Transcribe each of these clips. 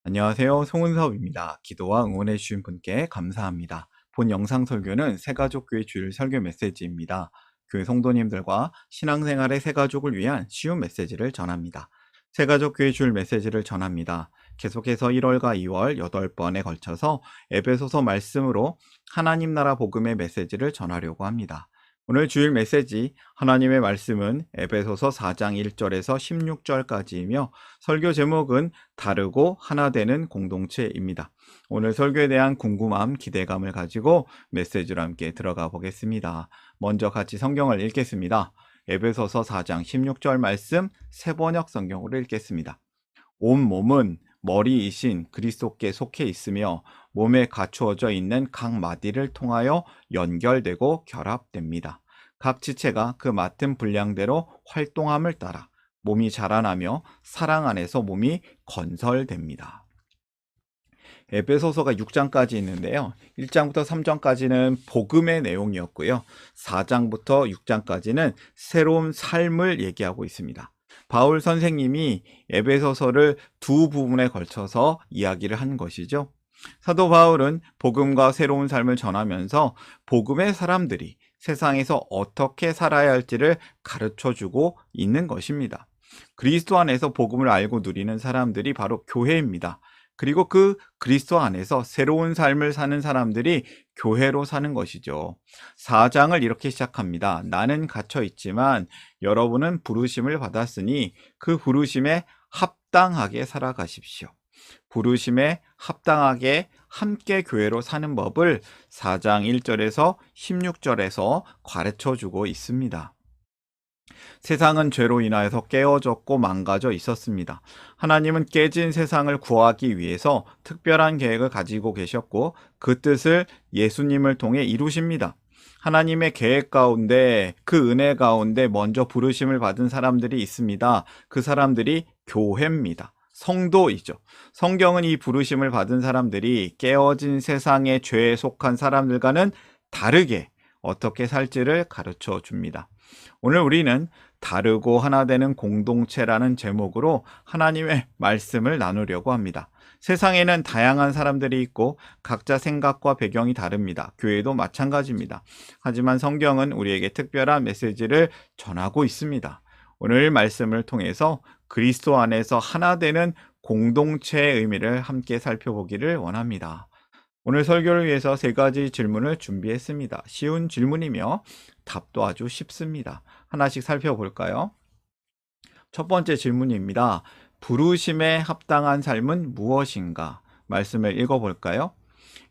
안녕하세요. 송은섭입니다. 기도와 응원해주신 분께 감사합니다. 본 영상 설교는 새가족교회 주일 설교 메시지입니다. 교회 성도님들과 신앙생활의 새가족을 위한 쉬운 메시지를 전합니다. 새가족교회 주일 메시지를 전합니다. 계속해서 1월과 2월 8번에 걸쳐서 에베소서 말씀으로 하나님 나라 복음의 메시지를 전하려고 합니다. 오늘 주일 메시지 하나님의 말씀은 에베소서 4장 1절에서 16절까지이며 설교 제목은 다르고 하나 되는 공동체입니다. 오늘 설교에 대한 궁금함, 기대감을 가지고 메시지로 함께 들어가 보겠습니다. 먼저 같이 성경을 읽겠습니다. 에베소서 4장 16절 말씀 새번역 성경으로 읽겠습니다. 온 몸은 머리이신 그리스도께 속해 있으며 몸에 갖추어져 있는 각 마디를 통하여 연결되고 결합됩니다. 각 지체가 그 맡은 분량대로 활동함을 따라 몸이 자라나며 사랑 안에서 몸이 건설됩니다. 에베소서가 6장까지 있는데요. 1장부터 3장까지는 복음의 내용이었고요. 4장부터 6장까지는 새로운 삶을 얘기하고 있습니다. 바울 선생님이 에베소서를 두 부분에 걸쳐서 이야기를 한 것이죠. 사도 바울은 복음과 새로운 삶을 전하면서 복음의 사람들이 세상에서 어떻게 살아야 할지를 가르쳐주고 있는 것입니다. 그리스도 안에서 복음을 알고 누리는 사람들이 바로 교회입니다. 그리고 그 그리스도 안에서 새로운 삶을 사는 사람들이 교회로 사는 것이죠. 4장을 이렇게 시작합니다. 나는 갇혀 있지만 여러분은 부르심을 받았으니 그 부르심에 합당하게 살아가십시오. 부르심에 합당하게 함께 교회로 사는 법을 4장 1절에서 16절에서 가르쳐주고 있습니다. 세상은 죄로 인하여서 깨어졌고 망가져 있었습니다. 하나님은 깨진 세상을 구하기 위해서 특별한 계획을 가지고 계셨고 그 뜻을 예수님을 통해 이루십니다. 하나님의 계획 가운데 그 은혜 가운데 먼저 부르심을 받은 사람들이 있습니다. 그 사람들이 교회입니다. 성도이죠. 성경은 이 부르심을 받은 사람들이 깨어진 세상의 죄에 속한 사람들과는 다르게 어떻게 살지를 가르쳐 줍니다. 오늘 우리는 다르고 하나 되는 공동체라는 제목으로 하나님의 말씀을 나누려고 합니다. 세상에는 다양한 사람들이 있고 각자 생각과 배경이 다릅니다. 교회도 마찬가지입니다. 하지만 성경은 우리에게 특별한 메시지를 전하고 있습니다. 오늘 말씀을 통해서 그리스도 안에서 하나 되는 공동체의 의미를 함께 살펴보기를 원합니다. 오늘 설교를 위해서 3가지 질문을 준비했습니다. 쉬운 질문이며 답도 아주 쉽습니다. 하나씩 살펴볼까요? 첫 번째 질문입니다. 부르심에 합당한 삶은 무엇인가? 말씀을 읽어볼까요?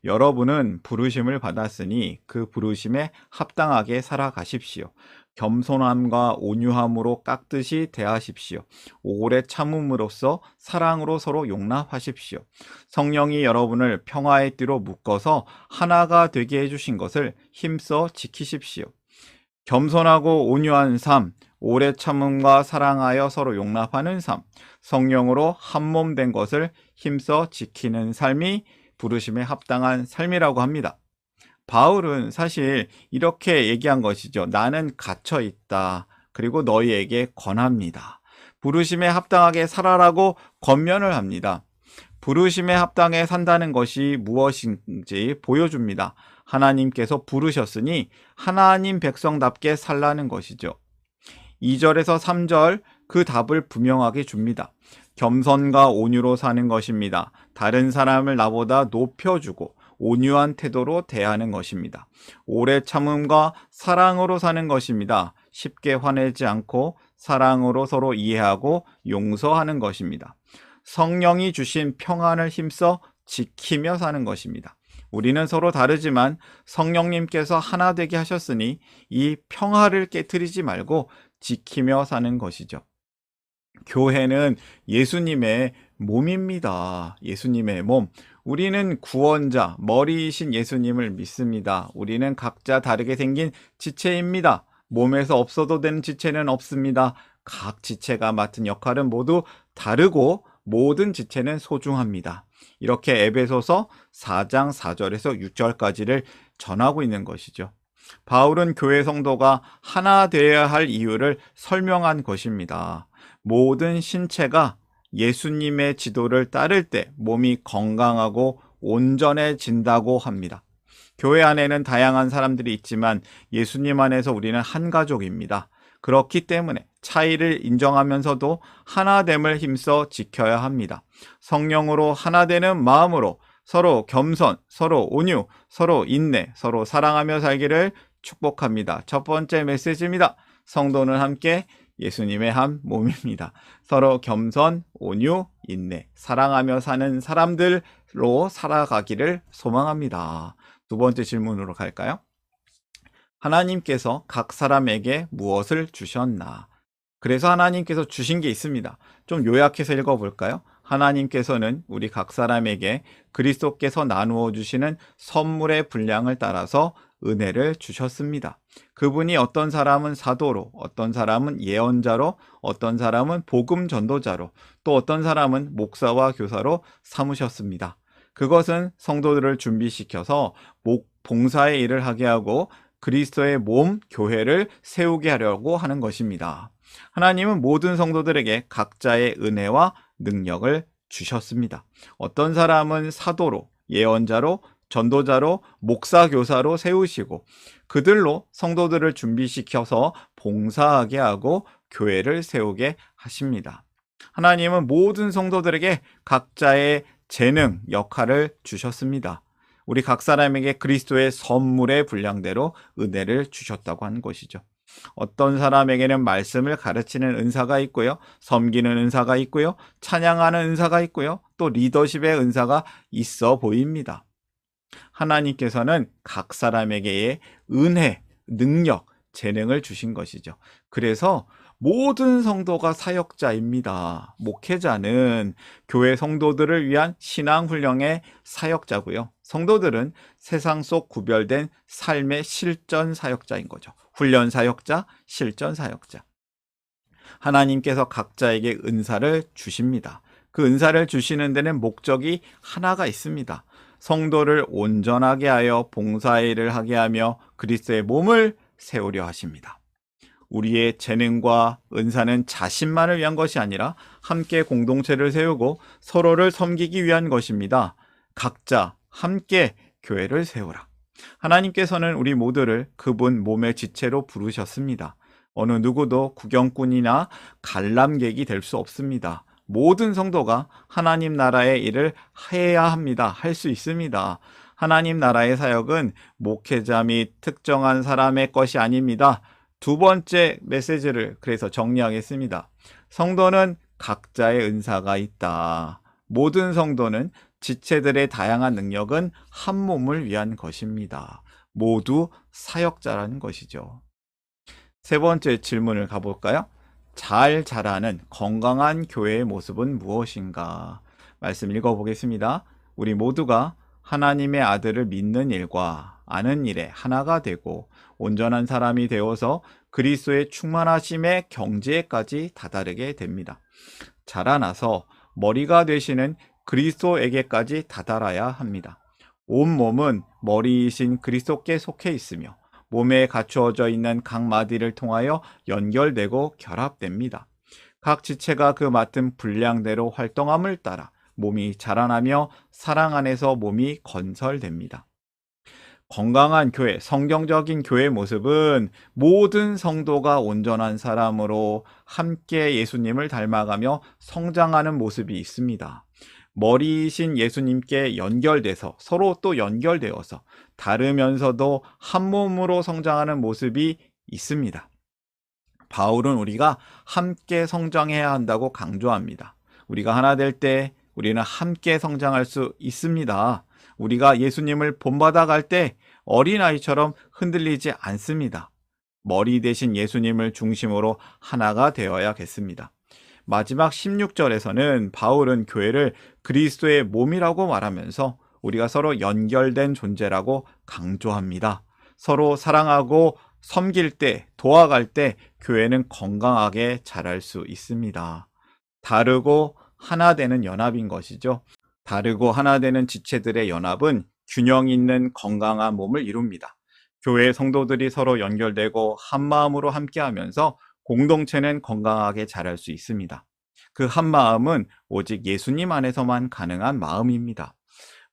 여러분은 부르심을 받았으니 그 부르심에 합당하게 살아가십시오. 겸손함과 온유함으로 깍듯이 대하십시오. 오래 참음으로써 사랑으로 서로 용납하십시오. 성령이 여러분을 평화의 띠로 묶어서 하나가 되게 해주신 것을 힘써 지키십시오. 겸손하고 온유한 삶, 오래 참음과 사랑하여 서로 용납하는 삶, 성령으로 한몸 된 것을 힘써 지키는 삶이 부르심에 합당한 삶이라고 합니다. 바울은 사실 이렇게 얘기한 것이죠. 나는 갇혀 있다. 그리고 너희에게 권합니다. 부르심에 합당하게 살아라고 권면을 합니다. 부르심에 합당해 산다는 것이 무엇인지 보여줍니다. 하나님께서 부르셨으니 하나님 백성답게 살라는 것이죠. 2절에서 3절 그 답을 분명하게 줍니다. 겸손과 온유로 사는 것입니다. 다른 사람을 나보다 높여주고 온유한 태도로 대하는 것입니다. 오래 참음과 사랑으로 사는 것입니다. 쉽게 화내지 않고 사랑으로 서로 이해하고 용서하는 것입니다. 성령이 주신 평안을 힘써 지키며 사는 것입니다. 우리는 서로 다르지만 성령님께서 하나 되게 하셨으니 이 평화를 깨트리지 말고 지키며 사는 것이죠. 교회는 예수님의 몸입니다. 예수님의 몸. 우리는 구원자, 머리이신 예수님을 믿습니다. 우리는 각자 다르게 생긴 지체입니다. 몸에서 없어도 되는 지체는 없습니다. 각 지체가 맡은 역할은 모두 다르고 모든 지체는 소중합니다. 이렇게 에베소서 4장 4절에서 6절까지를 전하고 있는 것이죠. 바울은 교회 성도가 하나 되어야 할 이유를 설명한 것입니다. 모든 신체가 예수님의 지도를 따를 때 몸이 건강하고 온전해진다고 합니다. 교회 안에는 다양한 사람들이 있지만 예수님 안에서 우리는 한 가족입니다. 그렇기 때문에 차이를 인정하면서도 하나됨을 힘써 지켜야 합니다. 성령으로 하나되는 마음으로 서로 겸손, 서로 온유, 서로 인내, 서로 사랑하며 살기를 축복합니다. 첫 번째 메시지입니다. 성도는 함께 예수님의 한 몸입니다. 서로 겸손, 온유, 인내, 사랑하며 사는 사람들로 살아가기를 소망합니다. 두 번째 질문으로 갈까요? 하나님께서 각 사람에게 무엇을 주셨나? 그래서 하나님께서 주신 게 있습니다. 좀 요약해서 읽어볼까요? 하나님께서는 우리 각 사람에게 그리스도께서 나누어 주시는 선물의 분량을 따라서 은혜를 주셨습니다. 그분이 어떤 사람은 사도로, 어떤 사람은 예언자로, 어떤 사람은 복음 전도자로, 또 어떤 사람은 목사와 교사로 삼으셨습니다. 그것은 성도들을 준비시켜서 봉사의 일을 하게 하고 그리스도의 몸, 교회를 세우게 하려고 하는 것입니다. 하나님은 모든 성도들에게 각자의 은혜와 능력을 주셨습니다. 어떤 사람은 사도로, 예언자로, 전도자로, 목사, 교사로 세우시고 그들로 성도들을 준비시켜서 봉사하게 하고 교회를 세우게 하십니다. 하나님은 모든 성도들에게 각자의 재능, 역할을 주셨습니다. 우리 각 사람에게 그리스도의 선물의 분량대로 은혜를 주셨다고 하는 것이죠. 어떤 사람에게는 말씀을 가르치는 은사가 있고요. 섬기는 은사가 있고요. 찬양하는 은사가 있고요. 또 리더십의 은사가 있어 보입니다. 하나님께서는 각 사람에게의 은혜, 능력, 재능을 주신 것이죠. 그래서 모든 성도가 사역자입니다. 목회자는 교회 성도들을 위한 신앙훈련의 사역자고요. 성도들은 세상 속 구별된 삶의 실전 사역자인 거죠. 훈련 사역자, 실전 사역자. 하나님께서 각자에게 은사를 주십니다. 그 은사를 주시는 데는 목적이 하나가 있습니다. 성도를 온전하게 하여 봉사의 일을 하게 하며 그리스도의 몸을 세우려 하십니다. 우리의 재능과 은사는 자신만을 위한 것이 아니라 함께 공동체를 세우고 서로를 섬기기 위한 것입니다. 각자 함께 교회를 세우라. 하나님께서는 우리 모두를 그분 몸의 지체로 부르셨습니다. 어느 누구도 구경꾼이나 관람객이 될 수 없습니다. 모든 성도가 하나님 나라의 일을 해야 합니다. 할 수 있습니다. 하나님 나라의 사역은 목회자 및 특정한 사람의 것이 아닙니다. 두 번째 메시지를 그래서 정리하겠습니다. 성도는 각자의 은사가 있다. 모든 성도는 지체들의 다양한 능력은 한 몸을 위한 것입니다. 모두 사역자라는 것이죠. 세 번째 질문을 가볼까요? 잘 자라는 건강한 교회의 모습은 무엇인가? 말씀 읽어보겠습니다. 우리 모두가 하나님의 아들을 믿는 일과 아는 일에 하나가 되고 온전한 사람이 되어서 그리스도의 충만하심의 경지에까지 다다르게 됩니다. 자라나서 머리가 되시는 그리스도에게까지 다다라야 합니다. 온 몸은 머리이신 그리스도께 속해 있으며 몸에 갖추어져 있는 각 마디를 통하여 연결되고 결합됩니다. 각 지체가 그 맡은 분량대로 활동함을 따라 몸이 자라나며 사랑 안에서 몸이 건설됩니다. 건강한 교회, 성경적인 교회 모습은 모든 성도가 온전한 사람으로 함께 예수님을 닮아가며 성장하는 모습이 있습니다. 머리이신 예수님께 연결돼서 서로 또 연결되어서 다르면서도 한 몸으로 성장하는 모습이 있습니다. 바울은 우리가 함께 성장해야 한다고 강조합니다. 우리가 하나 될 때 우리는 함께 성장할 수 있습니다. 우리가 예수님을 본받아 갈 때 어린아이처럼 흔들리지 않습니다. 머리 대신 예수님을 중심으로 하나가 되어야겠습니다. 마지막 16절에서는 바울은 교회를 그리스도의 몸이라고 말하면서 우리가 서로 연결된 존재라고 강조합니다. 서로 사랑하고 섬길 때, 도와갈 때 교회는 건강하게 자랄 수 있습니다. 다르고 하나 되는 연합인 것이죠. 다르고 하나 되는 지체들의 연합은 균형 있는 건강한 몸을 이룹니다. 교회 성도들이 서로 연결되고 한 마음으로 함께하면서 공동체는 건강하게 자랄 수 있습니다. 그 한 마음은 오직 예수님 안에서만 가능한 마음입니다.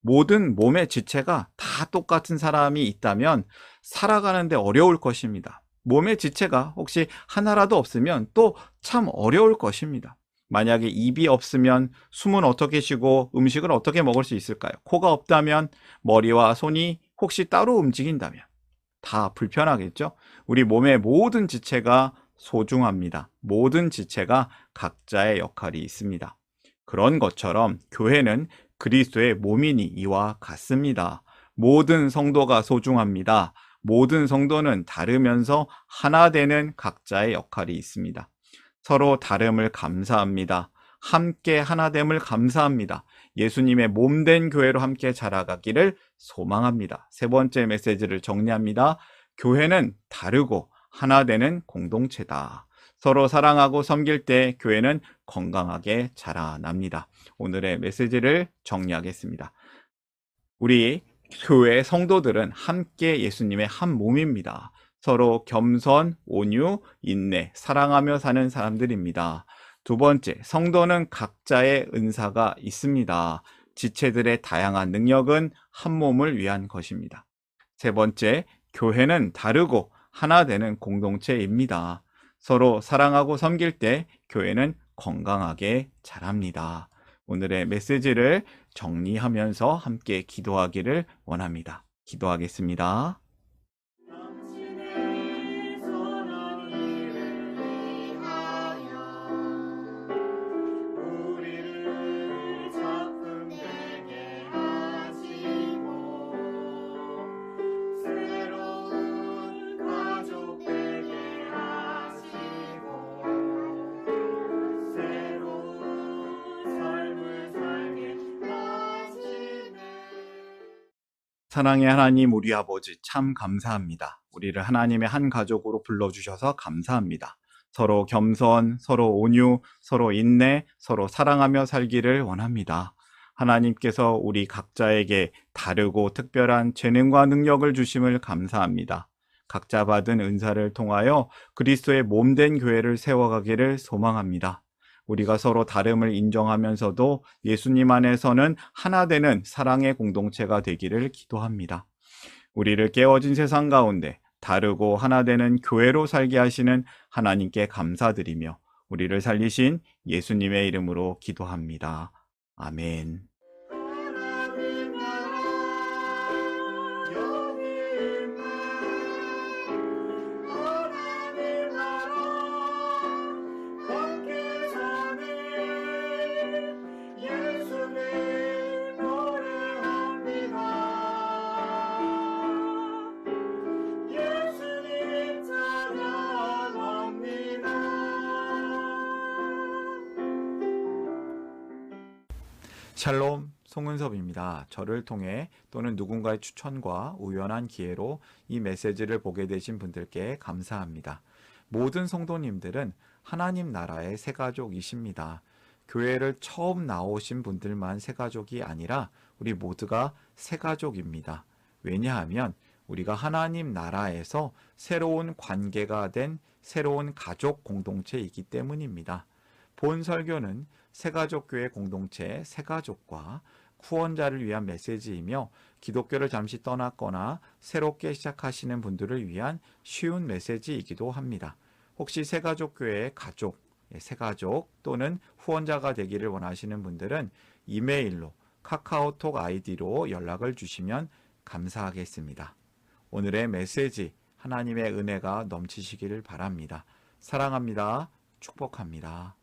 모든 몸의 지체가 다 똑같은 사람이 있다면 살아가는데 어려울 것입니다. 몸의 지체가 혹시 하나라도 없으면 또 참 어려울 것입니다. 만약에 입이 없으면 숨은 어떻게 쉬고 음식을 어떻게 먹을 수 있을까요? 코가 없다면 머리와 손이 혹시 따로 움직인다면 다 불편하겠죠? 우리 몸의 모든 지체가 소중합니다. 모든 지체가 각자의 역할이 있습니다. 그런 것처럼 교회는 그리스도의 몸이니 이와 같습니다. 모든 성도가 소중합니다. 모든 성도는 다르면서 하나 되는 각자의 역할이 있습니다. 서로 다름을 감사합니다. 함께 하나됨을 감사합니다. 예수님의 몸된 교회로 함께 자라가기를 소망합니다. 세 번째 메시지를 정리합니다. 교회는 다르고 하나 되는 공동체다. 서로 사랑하고 섬길 때 교회는 건강하게 자라납니다. 오늘의 메시지를 정리하겠습니다. 우리 교회 성도들은 함께 예수님의 한 몸입니다. 서로 겸손, 온유, 인내, 사랑하며 사는 사람들입니다. 두 번째, 성도는 각자의 은사가 있습니다. 지체들의 다양한 능력은 한 몸을 위한 것입니다. 세 번째, 교회는 다르고 하나 되는 공동체입니다. 서로 사랑하고 섬길 때 교회는 건강하게 자랍니다. 오늘의 메시지를 정리하면서 함께 기도하기를 원합니다. 기도하겠습니다. 당신의 선한 일을 위하여 우리를 작품되게 하시고 새로운 가족 되게 하시고 새로운 삶을 살게 하시네. 사랑의 하나님 우리 아버지 참 감사합니다. 우리를 하나님의 한 가족으로 불러주셔서 감사합니다. 서로 겸손, 서로 온유, 서로 인내, 서로 사랑하며 살기를 원합니다. 하나님께서 우리 각자에게 다르고 특별한 재능과 능력을 주심을 감사합니다. 각자 받은 은사를 통하여 그리스도의 몸된 교회를 세워가기를 소망합니다. 우리가 서로 다름을 인정하면서도 예수님 안에서는 하나 되는 사랑의 공동체가 되기를 기도합니다. 우리를 깨어진 세상 가운데 다르고 하나 되는 교회로 살게 하시는 하나님께 감사드리며 우리를 살리신 예수님의 이름으로 기도합니다. 아멘. 하나님 나라 여기 있네. 하나님 나라 함께 사네. 예수님 노래합니다. 예수님 찬양합니다. 샬롬, 송은섭입니다. 저를 통해 또는 누군가의 추천과 우연한 기회로 이 메시지를 보게 되신 분들께 감사합니다. 모든 성도님들은 하나님 나라의 새가족이십니다. 교회를 처음 나오신 분들만 새가족이 아니라 우리 모두가 새가족입니다. 왜냐하면 우리가 하나님 나라에서 새로운 관계가 된 새로운 가족 공동체이기 때문입니다. 본 설교는 새가족교회 공동체 새가족과 후원자를 위한 메시지이며 기독교를 잠시 떠났거나 새롭게 시작하시는 분들을 위한 쉬운 메시지이기도 합니다. 혹시 새가족교회의 가족, 새가족 또는 후원자가 되기를 원하시는 분들은 이메일로 카카오톡 아이디로 연락을 주시면 감사하겠습니다. 오늘의 메시지 하나님의 은혜가 넘치시기를 바랍니다. 사랑합니다. 축복합니다.